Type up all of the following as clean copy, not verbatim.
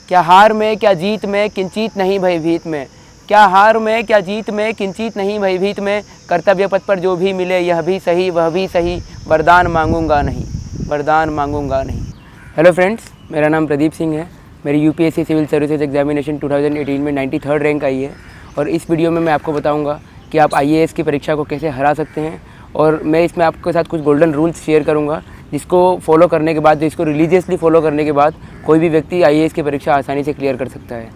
क्या हार में क्या जीत में किंचित नहीं भयभीत में, क्या हार में क्या जीत में किंचित नहीं भयभीत में, कर्तव्य पथ पर जो भी मिले यह भी सही वह भी सही, वरदान मांगूंगा नहीं, वरदान मांगूंगा नहीं। हेलो फ्रेंड्स, मेरा नाम प्रदीप सिंह है। मेरी यूपीएससी सिविल सर्विसेज एग्जामिनेशन 2018 में 93rd रैंक आई है और इस वीडियो में मैं आपको बताऊंगा कि आप आईएएस की परीक्षा को कैसे हरा सकते हैं। और मैं इसमें आपके साथ कुछ गोल्डन रूल्स शेयर करूंगा जिसको फॉलो करने के बाद, जिसको रिलीजियसली फॉलो करने के बाद कोई भी व्यक्ति आईएएस की परीक्षा आसानी से क्लियर कर सकता है।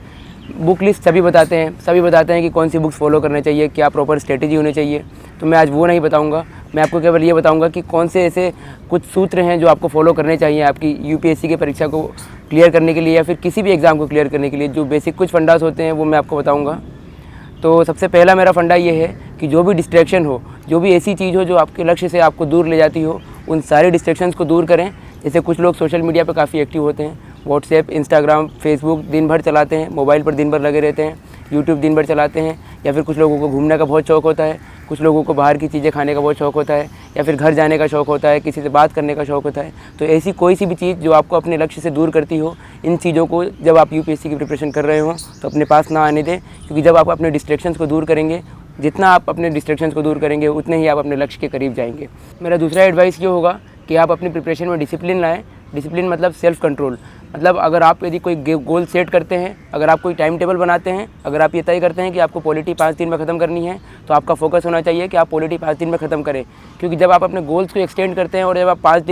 बुक लिस्ट सभी बताते हैं कि कौन सी बुक्स फॉलो करना चाहिए, क्या प्रॉपर स्ट्रेटेजी होनी चाहिए। तो मैं आज वो नहीं बताऊंगा, मैं आपको केवल ये बताऊंगा कि कौन से ऐसे कुछ सूत्र हैं जो आपको फॉलो करने चाहिए आपकी यूपीएससी की परीक्षा को क्लियर करने के लिए या फिर किसी भी एग्ज़ाम को क्लियर करने के लिए। जो बेसिक कुछ फंडास होते हैं वो मैं आपको बताऊँगा। तो सबसे पहला मेरा फंडा ये है कि जो भी डिस्ट्रैक्शन हो, जो भी ऐसी चीज़ हो जो आपके लक्ष्य से आपको दूर ले जाती हो, उन सारे डिस्ट्रैक्शंस को दूर करें। जैसे कुछ लोग सोशल मीडिया पर काफ़ी एक्टिव होते हैं, व्हाट्सएप, इंस्टाग्राम, फेसबुक दिन भर चलाते हैं, मोबाइल पर दिन भर लगे रहते हैं, यूट्यूब दिन भर चलाते हैं, या फिर कुछ लोगों को घूमने का बहुत शौक़ होता है, कुछ लोगों को बाहर की चीज़ें खाने का बहुत शौक़ होता है, या फिर घर जाने का शौक़ होता है, किसी से बात करने का शौक़ होता है। तो ऐसी कोई सी भी चीज़ जो आपको अपने लक्ष्य से दूर करती हो, इन चीज़ों को जब आप यूपीएससी की प्रिपरेशन कर रहे हो तो अपने पास ना आने दें। क्योंकि जब आप अपने डिस्ट्रैक्शंस को दूर करेंगे, जितना आप अपने डिस्ट्रैक्शंस को दूर करेंगे उतने ही आप अपने लक्ष्य के करीब जाएंगे। मेरा दूसरा एडवाइस ये होगा कि आप अपनी प्रिपरेशन में डिसिप्लिन लाएँ। डिसिप्लिन मतलब सेल्फ कंट्रोल। मतलब अगर आप यदि कोई गोल सेट करते हैं, अगर आप कोई टाइम टेबल बनाते हैं, अगर आप ये तय करते हैं कि आपको पॉलिटी 5 दिन में ख़त्म करनी है, तो आपका फोकस होना चाहिए कि आप पॉलिटी 5 दिन में ख़त्म करें। क्योंकि जब आप अपने गोल्स को एक्सटेंड करते हैं और जब आप 5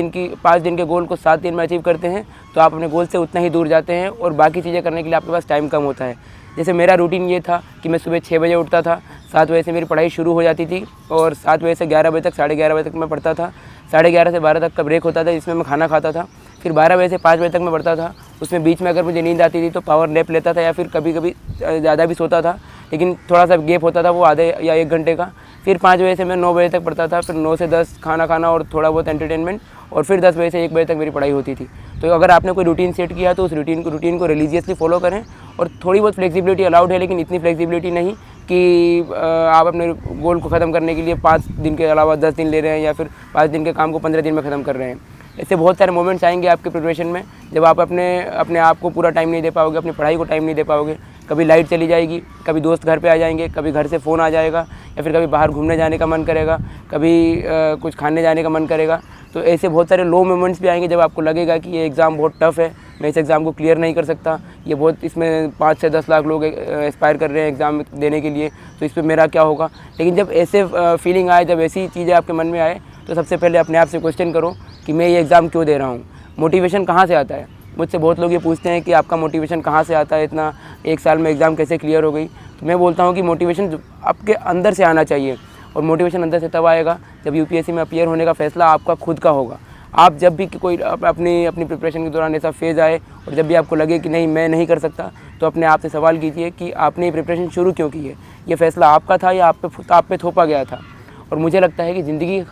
दिन के गोल को 7 दिन में अचीव करते हैं, तो आप अपने गोल से उतना ही दूर जाते हैं और बाकी चीज़ें करने के लिए आपके पास टाइम कम होता है। जैसे मेरा रूटीन ये था कि मैं सुबह 6 बजे उठता था, 7 बजे से मेरी पढ़ाई शुरू हो जाती थी और 7 बजे से 11 बजे तक, 11:30 बजे तक मैं पढ़ता था। 11:30 से 12 तक का ब्रेक होता था जिसमें मैं खाना खाता था। फिर 12 बजे से 5 बजे तक मैं पढ़ता था। उसमें बीच में अगर मुझे नींद आती थी तो पावर नैप लेता था या फिर कभी कभी ज़्यादा भी सोता था, लेकिन थोड़ा सा गैप होता था वो आधे या 1 घंटे का। फिर 5 बजे से मैं 9 बजे तक पढ़ता था। फिर 9 से 10 खाना खाना और थोड़ा बहुत एंटरटेनमेंट, और फिर 10 बजे से 1 बजे तक मेरी पढ़ाई होती थी। तो अगर आपने कोई रूटीन सेट किया तो उस रूटीन को रिलीजियसली फॉलो करें। और थोड़ी बहुत फ्लेक्सिबिलिटी अलाउड है, लेकिन इतनी फ्लेक्सिबिलिटी नहीं कि आप अपने गोल को ख़त्म करने के लिए 5 दिन के अलावा 10 दिन ले रहे हैं या फिर 5 दिन के काम को 15 दिन में ख़त्म कर रहे हैं। ऐसे बहुत सारे मोमेंट्स आएंगे आपके प्रिपरेशन में जब आप अपने आप को पूरा टाइम नहीं दे पाओगे, अपनी पढ़ाई को टाइम नहीं दे पाओगे। कभी लाइट चली जाएगी, कभी दोस्त घर पे आ जाएंगे, कभी घर से फ़ोन आ जाएगा, या फिर कभी बाहर घूमने जाने का मन करेगा, कभी कुछ खाने जाने का मन करेगा। तो ऐसे बहुत सारे लो मोमेंट्स भी आएंगे जब आपको लगेगा कि ये एग्ज़ाम बहुत टफ़ है, मैं इस एग्ज़ाम को क्लियर नहीं कर सकता, ये बहुत, इसमें 5 से 10 लाख लोग एस्पायर कर रहे हैं एग्ज़ाम देने के लिए, तो इस पर मेरा क्या होगा। लेकिन जब ऐसे फीलिंग आए, जब ऐसी चीज़ें आपके मन में आए, तो सबसे पहले अपने आप से क्वेश्चन करो कि मैं ये एग्ज़ाम क्यों दे रहा हूँ। मोटिवेशन कहाँ से आता है। मुझसे बहुत लोग ये पूछते हैं कि आपका मोटिवेशन कहाँ से आता है, इतना 1 साल में एग्ज़ाम कैसे क्लियर हो गई। तो मैं बोलता हूँ कि मोटिवेशन आपके अंदर से आना चाहिए, और मोटिवेशन अंदर से तब आएगा जब यूपीएससी में अपीयर होने का फ़ैसला आपका खुद का होगा। आप जब भी कोई अपनी प्रिपरेशन के दौरान ऐसा फेज़ आए और जब भी आपको लगे कि नहीं मैं नहीं कर सकता, तो अपने आप से सवाल कीजिए कि आपने ये प्रिपरेशन शुरू क्यों की है। ये फ़ैसला आपका था या आप पे थोपा गया था। और मुझे लगता है कि ज़िंदगी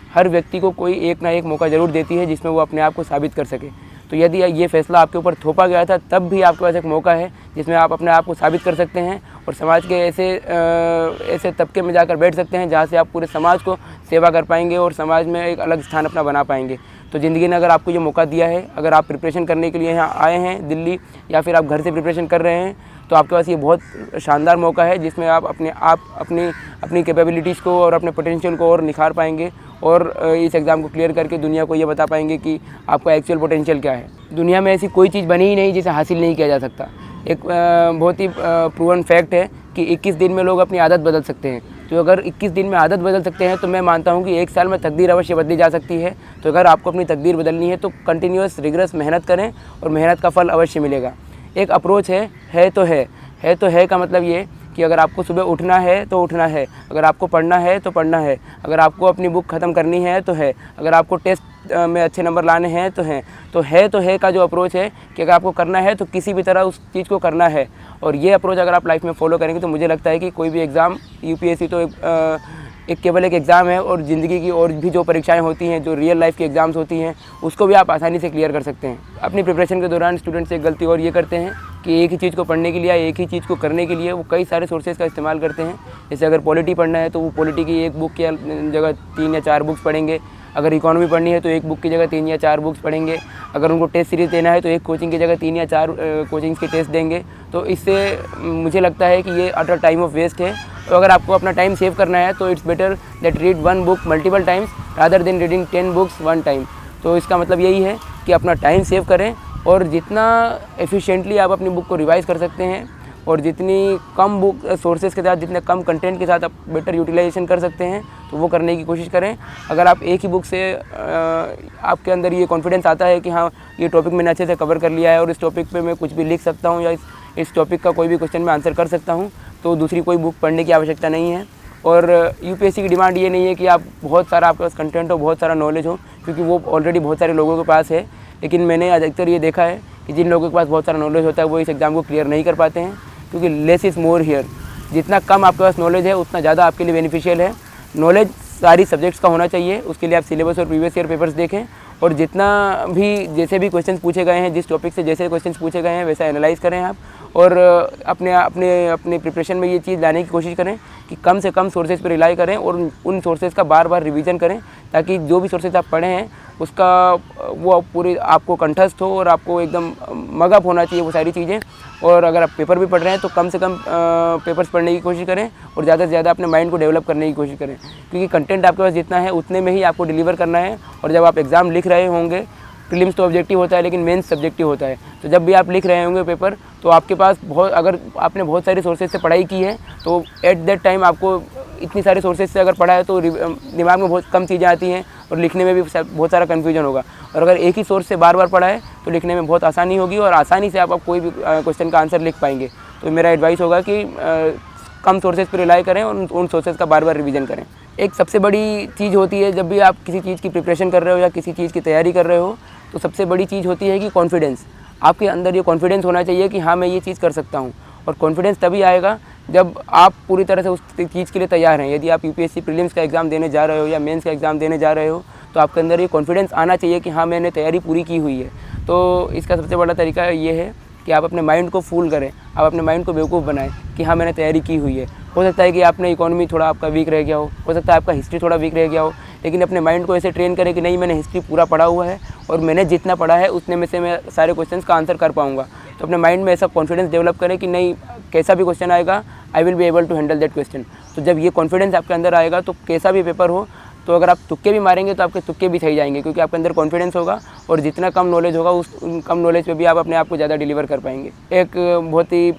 हर व्यक्ति को कोई एक ना एक मौका ज़रूर देती है जिसमें वो अपने आप को साबित कर सके। तो यदि ये फ़ैसला आपके ऊपर थोपा गया था, तब भी आपके पास एक मौका है जिसमें आप अपने आप को साबित कर सकते हैं और समाज के ऐसे तबके में जाकर बैठ सकते हैं जहाँ से आप पूरे समाज को सेवा कर पाएंगे और समाज में एक अलग स्थान अपना बना पाएंगे। तो ज़िंदगी ने अगर आपको ये मौका दिया है, अगर आप प्रिपरेशन करने के लिए यहाँ आए हैं दिल्ली, या फिर आप घर से प्रिपरेशन कर रहे हैं, तो आपके पास ये बहुत शानदार मौका है जिसमें आप अपनी कैपेबिलिटीज़ को और अपने पोटेंशियल को और निखार पाएंगे और इस एग्ज़ाम को क्लियर करके दुनिया को ये बता पाएंगे कि आपका एक्चुअल पोटेंशियल क्या है। दुनिया में ऐसी कोई चीज़ बनी ही नहीं जिसे हासिल नहीं किया जा सकता। एक बहुत ही प्रूवन फैक्ट है कि 21 दिन में लोग अपनी आदत बदल सकते हैं। तो अगर 21 दिन में आदत बदल सकते हैं, तो मैं मानता हूँ कि 1 साल में तकदीर अवश्य बदली जा सकती है। तो अगर आपको अपनी तकदीर बदलनी है तो कंटिन्यूअस रिगरस मेहनत करें और मेहनत का फल अवश्य मिलेगा। एक अप्रोच है तो है का मतलब ये कि अगर आपको सुबह उठना है तो उठना है, अगर आपको पढ़ना है तो पढ़ना है, अगर आपको अपनी बुक ख़त्म करनी है तो है, अगर आपको टेस्ट में अच्छे नंबर लाने हैं तो है का जो अप्रोच है कि अगर आपको करना है तो किसी भी तरह उस चीज़ को करना है। और ये अप्रोच अगर आप लाइफ में फॉलो करेंगे तो मुझे लगता है कि कोई भी एग्ज़ाम, यूपीएससी तो केवल एक एग्ज़ाम है, और ज़िंदगी की और भी जो परीक्षाएं होती हैं, जो रियल लाइफ की एग्ज़ाम्स होती हैं, उसको भी आप आसानी से क्लियर कर सकते हैं। अपनी प्रिपरेशन के दौरान स्टूडेंट्स एक गलती और ये करते हैं कि एक ही चीज़ को पढ़ने के लिए या एक ही चीज़ को करने के लिए वो कई सारे सोर्सेज़ का इस्तेमाल करते हैं। जैसे अगर पॉलिटी पढ़ना है तो वो पॉलिटी की एक बुक की जगह 3 या 4 बुक्स पढ़ेंगे। अगर इकोनॉमी पढ़नी है तो एक बुक की जगह 3 या 4 बुक्स पढ़ेंगे। अगर उनको टेस्ट सीरीज़ देना है तो एक कोचिंग की जगह 3 या 4 कोचिंग्स के टेस्ट देंगे। तो इससे मुझे लगता है कि ये अटर टाइम ऑफ वेस्ट है। तो अगर आपको अपना टाइम सेव करना है तो it's better that read 1 book multiple times rather than reading 10 books 1 time. तो इसका मतलब यही है कि अपना टाइम सेव करें और जितना एफिशिएंटली आप अपनी बुक को रिवाइज़ कर सकते हैं और जितनी कम बुक सोर्सेज के साथ, जितने कम कंटेंट के साथ आप बेटर यूटिलाइजेशन कर सकते हैं तो वो करने की कोशिश करें। अगर आप एक ही बुक से आपके अंदर ये कॉन्फिडेंस आता है कि हाँ ये टॉपिक मैंने अच्छे से कवर कर लिया है और इस टॉपिक पे मैं कुछ भी लिख सकता हूँ या इस टॉपिक का कोई भी क्वेश्चन मैं आंसर कर सकता हूँ, तो दूसरी कोई बुक पढ़ने की आवश्यकता नहीं है। और यूपीएससी की डिमांड ये नहीं है कि आप बहुत सारा आपके पास कंटेंट हो, बहुत सारा नॉलेज हो, क्योंकि वो ऑलरेडी बहुत सारे लोगों के पास है। लेकिन मैंने अधिकतर ये देखा है कि जिन लोगों के पास बहुत सारा नॉलेज होता है वो इस एग्ज़ाम को क्लियर नहीं कर पाते हैं, क्योंकि लेस इज़ मोर हियर। जितना कम आपके पास नॉलेज है उतना ज़्यादा आपके लिए बेनिफिशियल है। नॉलेज सारी सब्जेक्ट्स का होना चाहिए, उसके लिए आप सिलेबस और प्रीवियस ईयर पेपर्स देखें और जितना भी जैसे भी क्वेश्चन पूछे गए हैं, जिस टॉपिक से जैसे क्वेश्चन पूछे गए हैं वैसा एनालाइज करें आप और अपने प्रिपरेशन में ये चीज़ लाने की कोशिश करें कि कम से कम सोर्सेज पर रिलाई करें और उन सोर्सेज का बार बार रिवीजन करें, ताकि जो भी सोर्सेज आप पढ़े हैं उसका वो पूरी आपको कंठस्थ हो और आपको एकदम मगअप होना चाहिए वो सारी चीज़ें। और अगर आप पेपर भी पढ़ रहे हैं तो कम से कम पेपर्स पढ़ने की कोशिश करें और ज़्यादा से ज़्यादा अपने माइंड को डेवलप करने की कोशिश करें, क्योंकि कंटेंट आपके पास जितना है उतने में ही आपको डिलीवर करना है। और जब आप एग्ज़ाम लिख रहे होंगे, प्रीलिम्स तो ऑब्जेक्टिव होता है लेकिन मेंस सब्जेक्टिव होता है, तो जब भी आप लिख रहे होंगे पेपर तो आपके पास अगर आपने बहुत सारे सोर्सेज से पढ़ाई की है तो एट दैट टाइम आपको इतनी सारे सोर्सेज से अगर पढ़ा है तो दिमाग में बहुत कम चीज़ें आती हैं और लिखने में भी बहुत सारा कन्फ्यूजन होगा। और अगर एक ही सोर्स से बार बार पढ़ा है तो लिखने में बहुत आसानी होगी और आसानी से आप कोई भी क्वेश्चन का आंसर लिख पाएंगे। तो मेरा एडवाइस होगा कि कम सोर्सेज पर रिलाई करें और उन सोर्सेज का बार बार रिवीजन करें। एक सबसे बड़ी चीज़ होती है जब भी आप किसी चीज़ की प्रिपरेशन कर रहे हो या किसी चीज़ की तैयारी कर रहे हो, तो सबसे बड़ी चीज़ होती है कि कॉन्फिडेंस। आपके अंदर ये कॉन्फिडेंस होना चाहिए कि हाँ मैं ये चीज़ कर सकता हूँ। और कॉन्फिडेंस तभी आएगा जब आप पूरी तरह से उस चीज़ के लिए तैयार हैं। यदि आप यूपीएससी प्रीलिम्स का एग्ज़ाम देने जा रहे हो या मेंस का एग्ज़ाम देने जा रहे हो तो आपके अंदर ये कॉन्फिडेंस आना चाहिए कि हाँ मैंने तैयारी पूरी की हुई है। तो इसका सबसे बड़ा तरीका ये है कि आप अपने माइंड को फूल करें, आप अपने माइंड को बेवकूफ़ बनाएं कि हाँ मैंने तैयारी की हुई है। हो सकता है कि आपने इकोनॉमी थोड़ा आपका वीक रह गया हो सकता है आपका हिस्ट्री थोड़ा वीक रह गया हो, लेकिन अपने माइंड को ऐसे ट्रेन करें कि नहीं मैंने हिस्ट्री पूरा पढ़ा हुआ है और मैंने जितना पढ़ा है उतने में से मैं सारे क्वेश्चंस का आंसर कर पाऊँगा। तो अपने माइंड में ऐसा कॉन्फिडेंस डेवलप करें कि नहीं कैसा भी क्वेश्चन आएगा I will be able to handle that question. तो जब ये कॉन्फिडेंस आपके अंदर आएगा तो कैसा भी पेपर हो, तो अगर आप तुक्के भी मारेंगे तो आपके तुक्के भी सही जाएंगे, क्योंकि आपके अंदर कॉन्फिडेंस होगा और जितना कम नॉलेज होगा उस कम नॉलेज पे भी आप अपने आप को ज़्यादा डिलीवर कर पाएंगे। एक बहुत ही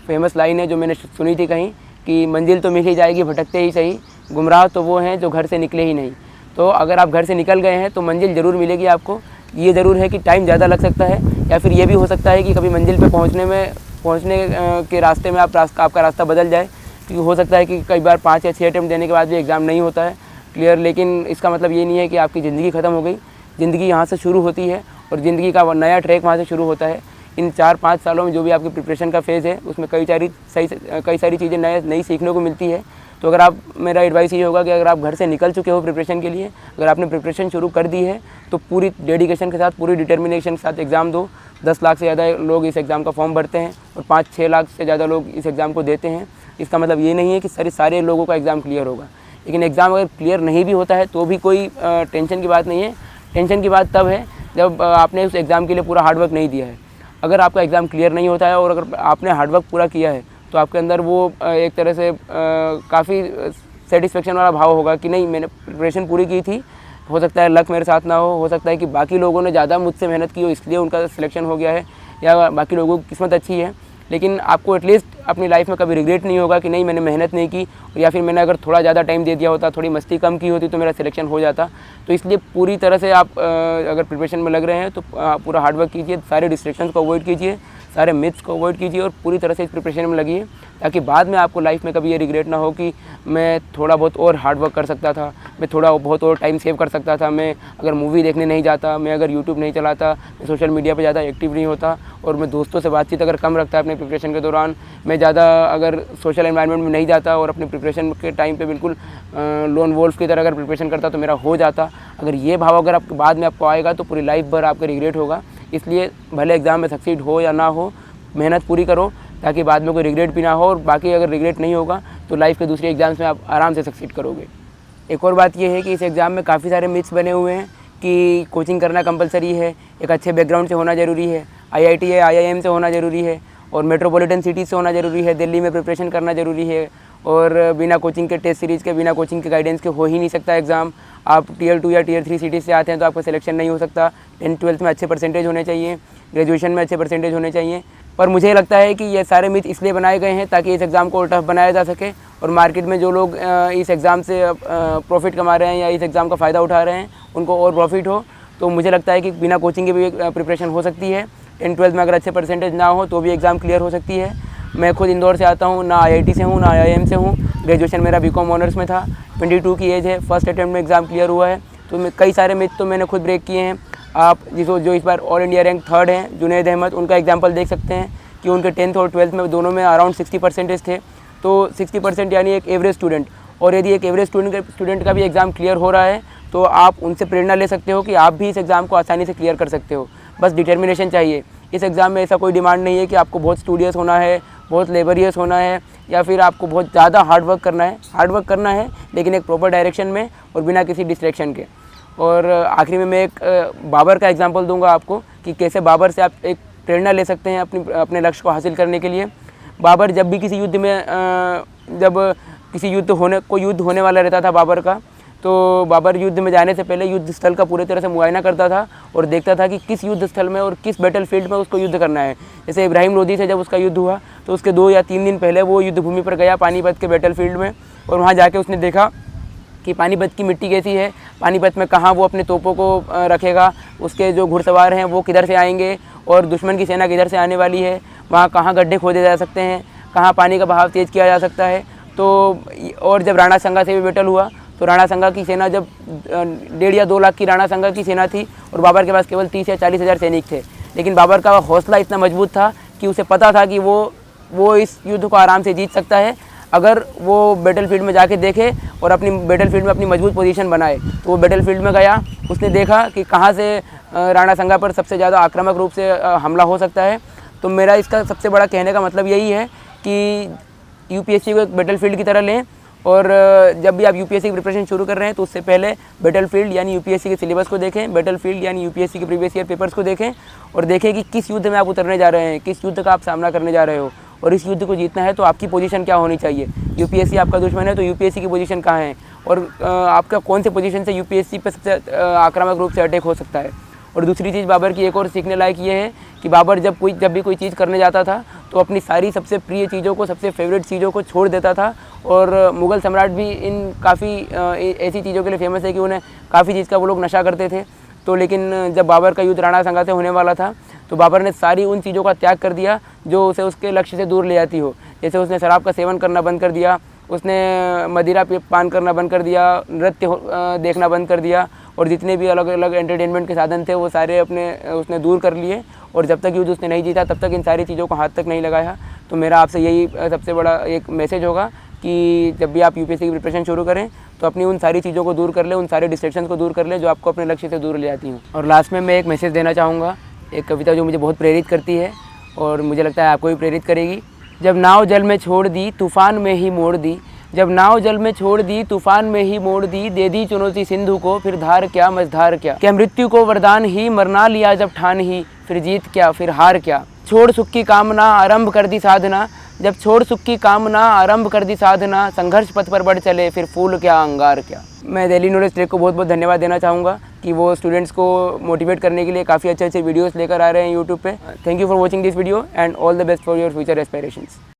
फेमस लाइन है जो मैंने सुनी थी कहीं कि मंजिल तो मिल ही जाएगी भटकते ही सही, गुमराह तो वो हैं जो घर से निकले ही नहीं। तो अगर आप घर से निकल गए हैं तो मंजिल ज़रूर मिलेगी आपको। ये ज़रूर है कि टाइम ज़्यादा लग सकता है या फिर ये भी हो सकता है कि कभी मंजिल पे पहुंचने के रास्ते में आपका रास्ता बदल जाए, क्योंकि हो सकता है कि कई बार 5 या 6 अटेम्प्ट देने के बाद भी एग्ज़ाम नहीं होता है क्लियर। लेकिन इसका मतलब ये नहीं है कि आपकी ज़िंदगी ख़त्म हो गई। ज़िंदगी यहाँ से शुरू होती है और ज़िंदगी का नया ट्रैक वहाँ से शुरू होता है। इन 4-5 सालों में जो भी आपकी प्रिपरेशन का फेज़ है उसमें कई सारी चीज़ें नई सीखने को मिलती है। तो अगर आप मेरा एडवाइस ये होगा कि अगर आप घर से निकल चुके हो प्रिपरेशन के लिए, अगर आपने प्रिपरेशन शुरू कर दी है तो पूरी डेडिकेशन के साथ, पूरी डिटर्मिनेशन के साथ एग्ज़ाम दो। 10 लाख से ज़्यादा लोग इस एग्ज़ाम का फॉर्म भरते हैं और 5-6 लाख से ज़्यादा लोग इस एग्ज़ाम को देते हैं। इसका मतलब ये नहीं है कि सारे लोगों का एग्ज़ाम क्लियर होगा, लेकिन एग्ज़ाम अगर क्लियर नहीं भी होता है तो भी कोई टेंशन की बात नहीं है। टेंशन की बात तब है जब आपने उस एग्ज़ाम के लिए पूरा हार्डवर्क नहीं दिया है। अगर आपका एग्ज़ाम क्लियर नहीं होता है और अगर आपने हार्डवर्क पूरा किया है तो आपके अंदर वो एक तरह से काफ़ी सेटिस्फेक्शन वाला भाव होगा कि नहीं मैंने प्रिपरेशन पूरी की थी। हो सकता है लक मेरे साथ ना हो सकता है कि बाकी लोगों ने ज़्यादा मुझसे मेहनत की हो इसलिए उनका सिलेक्शन हो गया है, या बाकी लोगों की किस्मत अच्छी है। लेकिन आपको एटलीस्ट अपनी लाइफ में कभी रिग्रेट नहीं होगा कि नहीं मैंने मेहनत नहीं की, या फिर मैंने अगर थोड़ा ज़्यादा टाइम दे दिया होता, थोड़ी मस्ती कम की होती तो मेरा सिलेक्शन हो जाता। तो इसलिए पूरी तरह से आप अगर प्रिपरेशन में लग रहे हैं तो पूरा हार्डवर्क कीजिए, सारे डिस्ट्रैक्शंस को अवॉइड कीजिए, सारे मिथ्स को अवॉइड कीजिए और पूरी तरह से इस प्रिपरेशन में लगिए, ताकि बाद में आपको लाइफ में कभी ये रिग्रेट ना हो कि मैं थोड़ा बहुत और हार्ड वर्क कर सकता था, मैं थोड़ा बहुत और टाइम सेव कर सकता था, मैं अगर मूवी देखने नहीं जाता, मैं अगर यूट्यूब नहीं चलाता, मैं सोशल मीडिया पे ज़्यादा एक्टिव नहीं होता और मैं दोस्तों से बातचीत अगर कम रखता अपने प्रिपरेशन के दौरान, मैं ज़्यादा अगर सोशल एनवायरनमेंट में नहीं जाता और अपने प्रिपरेशन के टाइम पे बिल्कुल लोन वोल्फ की तरह अगर प्रिपरेशन करता तो मेरा हो जाता। अगर ये भाव अगर आपके बाद में आपको आएगा तो पूरी लाइफ भर आपका रिग्रेट होगा। इसलिए भले एग्ज़ाम में सक्सीड हो या ना हो, मेहनत पूरी करो ताकि बाद में कोई रिग्रेट भी ना हो, और बाकी अगर रिग्रेट नहीं होगा तो लाइफ के दूसरे एग्ज़ाम्स में आप आराम से सक्सीड करोगे। एक और बात ये है कि इस एग्ज़ाम में काफ़ी सारे मिथ्स बने हुए हैं कि कोचिंग करना कंपलसरी है, एक अच्छे बैकग्राउंड से होना ज़रूरी है, IIT या IIM से होना ज़रूरी है और मेट्रोपॉलिटन सिटी से होना ज़रूरी है, दिल्ली में प्रिपरेशन करना ज़रूरी है और बिना कोचिंग के टेस्ट सीरीज़ के, बिना कोचिंग के गाइडेंस के हो ही नहीं सकता एग्ज़ाम। आप Tier 2 या Tier 3 सिटी से आते हैं तो आपका सिलेक्शन नहीं हो सकता। 10th-12th में अच्छे परसेंटेज होने चाहिए, ग्रेजुएशन में अच्छे परसेंटेज होने चाहिए। पर मुझे लगता है कि ये सारे मिथ इसलिए बनाए गए हैं ताकि इस एग्ज़ाम को और टफ बनाया जा सके और मार्केट में जो लोग इस एग्ज़ाम से प्रॉफिट कमा रहे हैं या इस एग्ज़ाम का फ़ायदा उठा रहे हैं उनको और प्रॉफिट हो। तो मुझे लगता है कि बिना कोचिंग के भी प्रिपरेशन हो सकती है। 10th-12th में अगर अच्छे परसेंटेज ना हो तो भी एग्ज़ाम क्लियर हो सकती है। मैं खुद इंदौर से आता हूँ, ना IIT से हूँ ना IIM से हूँ। ग्रेजुएशन मेरा BCom ऑनर्स में था। 22 की एज है, फर्स्ट अटैम्प्ट में एग्ज़ाम क्लियर हुआ है। तो कई सारे मिथ तो मैंने खुद ब्रेक किए हैं। आप जो इस बार ऑल इंडिया रैंक 3rd हैं, जुनैद अहमद, उनका एग्जाम्पल देख सकते हैं कि उनके 10th और 12th में दोनों में अराउंड 60% थे। तो 60% यानी एक एवरेज स्टूडेंट। और यदि एक एवरेज स्टूडेंट का भी एग्ज़ाम क्लियर हो रहा है तो आप उनसे प्रेरणा ले सकते हो कि आप भी इस एग्ज़ाम को आसानी से क्लियर कर सकते हो। बस डिटर्मिनेशन चाहिए। इस एग्ज़ाम में ऐसा कोई डिमांड नहीं है कि आपको बहुत स्टूडियस होना है, बहुत लेबरियस होना है या फिर आपको बहुत ज़्यादा हार्ड वर्क करना है। हार्ड वर्क करना है लेकिन एक प्रॉपर डायरेक्शन में और बिना किसी डिस्ट्रैक्शन के। और आखिरी में मैं एक बाबर का एग्जांपल दूंगा आपको कि कैसे बाबर से आप एक प्रेरणा ले सकते हैं अपने लक्ष्य को हासिल करने के लिए। बाबर जब भी किसी युद्ध में जब किसी युद्ध होने वाला रहता था बाबर का, तो बाबर युद्ध में जाने से पहले युद्ध स्थल का पूरी तरह से मुआयना करता था और देखता था कि किस युद्ध स्थल में और किस बैटल फील्ड में उसको युद्ध करना है। जैसे इब्राहिम लोदी से जब उसका युद्ध हुआ तो उसके 2 या 3 दिन पहले वो युद्ध भूमि पर गया पानीपत के बैटल फील्ड में और वहाँ जाके उसने देखा कि पानीपत की मिट्टी कैसी है, पानीपत में कहाँ वो अपने तोपों को रखेगा, उसके जो घुड़सवार हैं वो किधर से आएंगे और दुश्मन की सेना किधर से आने वाली है, वहाँ कहाँ गड्ढे खोदे जा सकते हैं, कहाँ पानी का बहाव तेज़ किया जा सकता है। तो और जब राणा संगा से भी बैटल हुआ तो राणा संगा की सेना जब 1.5 या 2 लाख की राणा संगा की सेना थी और बाबर के पास केवल 30 या 40 हज़ार सैनिक थे, लेकिन बाबर का हौसला इतना मजबूत था कि उसे पता था कि वो इस युद्ध को आराम से जीत सकता है अगर वो बैटल फील्ड में जाके देखे और अपनी बैटल फील्ड में अपनी मजबूत पोजीशन बनाए। तो वो बैटल फील्ड में गया, उसने देखा कि कहाँ से राणा संगा पर सबसे ज़्यादा आक्रामक रूप से हमला हो सकता है। तो मेरा इसका सबसे बड़ा कहने का मतलब यही है कि UPSC को एक बैटल फील्ड की तरह लें और जब भी आप UPSC की प्रिपरेशन शुरू कर रहे हैं तो उससे पहले बैटल फील्ड यानी UPSC के सिलेबस को देखें, बैटल फील्ड यानी UPSC के प्रीवियस ईयर पेपर्स को देखें और देखें कि किस युद्ध में आप उतरने जा रहे हैं, किस युद्ध का आप सामना करने जा रहे हो और इस युद्ध को जीतना है तो आपकी पोजीशन क्या होनी चाहिए। UPSC आपका दुश्मन है तो UPSC की पोजीशन कहाँ है और आपका कौन से पोजीशन से UPSC पर सबसे आक्रामक रूप से अटैक हो सकता है। और दूसरी चीज़ बाबर की एक और सीखने लायक ये है कि बाबर जब भी कोई चीज़ करने जाता था तो अपनी सारी सबसे प्रिय चीज़ों को, सबसे फेवरेट चीज़ों को छोड़ देता था। और मुग़ल सम्राट भी इन काफ़ी ऐसी चीज़ों के लिए फेमस है कि उन्हें काफ़ी चीज़ का वो लोग नशा करते थे। तो लेकिन जब बाबर का युद्ध राणा संगा से होने वाला था तो बाबर ने सारी उन चीज़ों का त्याग कर दिया जो उसे उसके लक्ष्य से दूर ले जाती हो। जैसे उसने शराब का सेवन करना बंद कर दिया, उसने मदिरा पान करना बंद कर दिया, नृत्य देखना बंद कर दिया और जितने भी अलग अलग एंटरटेनमेंट के साधन थे वो सारे उसने दूर कर लिए। और जब तक युद्ध उसने नहीं जीता तब तक इन सारी चीज़ों को हाथ तक नहीं लगाया। तो मेरा आपसे यही सबसे बड़ा एक मैसेज होगा कि जब भी आप UPSC की प्रिपरेशन शुरू करें तो अपनी उन सारी चीज़ों को दूर कर ले, उन सारे डिस्ट्रैक्शंस को दूर कर ले जो आपको अपने लक्ष्य से दूर ले जाती हैं। और लास्ट में मैं एक मैसेज देना चाहूँगा, एक कविता जो मुझे बहुत प्रेरित करती है और मुझे लगता है आपको भी प्रेरित करेगी। जब नाव जल में छोड़ दी तूफ़ान में ही मोड़ दी, जब नाव जल में छोड़ दी तूफ़ान में ही मोड़ दी, दे दी चुनौती सिंधु को फिर धार क्या मझधार क्या मृत्यु को वरदान ही मरना लिया जब ठान ही, फिर जीत क्या फिर हार क्या। छोड़ सुख की कामना आरंभ कर दी साधना, जब छोड़ सुख की कामना आरंभ कर दी साधना, संघर्ष पथ पर बढ़ चले फिर फूल क्या अंगार क्या। मैं दिल्ली नॉलेज ट्रैक को बहुत बहुत धन्यवाद देना चाहूँगा कि वो स्टूडेंट्स को मोटिवेट करने के लिए काफ़ी अच्छे अच्छे वीडियोस लेकर आ रहे हैं यूट्यूब पे। Thank you for watching this video and all the best for your future aspirations.